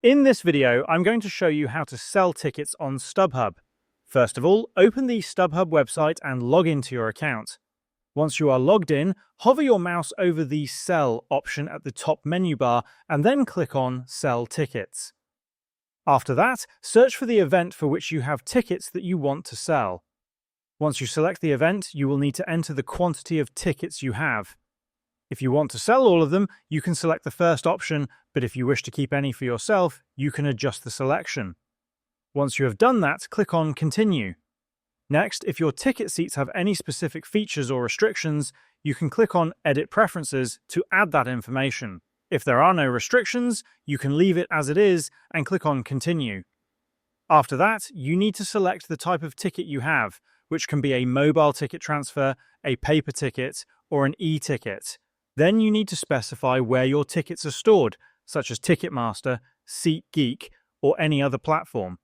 In this video, I'm going to show you how to sell tickets on StubHub. First of all, open the StubHub website and log into your account. Once you are logged in, hover your mouse over the Sell option at the top menu bar and then click on Sell Tickets. After that, search for the event for which you have tickets that you want to sell. Once you select the event, you will need to enter the quantity of tickets you have. If you want to sell all of them, you can select the first option, but if you wish to keep any for yourself, you can adjust the selection. Once you have done that, click on Continue. Next, if your ticket seats have any specific features or restrictions, you can click on Edit Preferences to add that information. If there are no restrictions, you can leave it as it is and click on Continue. After that, you need to select the type of ticket you have, which can be a mobile ticket transfer, a paper ticket, or an e-ticket. Then you need to specify where your tickets are stored, such as Ticketmaster, SeatGeek, or any other platform.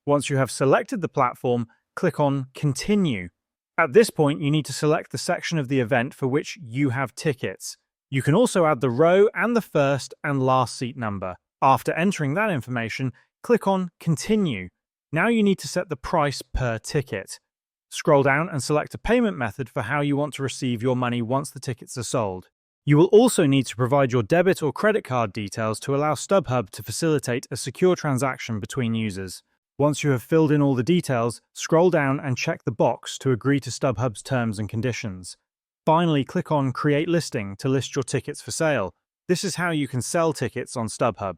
Once you have selected the platform, click on Continue. At this point, you need to select the section of the event for which you have tickets. You can also add the row and the first and last seat number. After entering that information, click on Continue. Now you need to set the price per ticket. Scroll down and select a payment method for how you want to receive your money once the tickets are sold. You will also need to provide your debit or credit card details to allow StubHub to facilitate a secure transaction between users. Once you have filled in all the details, scroll down and check the box to agree to StubHub's terms and conditions. Finally, click on Create Listing to list your tickets for sale. This is how you can sell tickets on StubHub.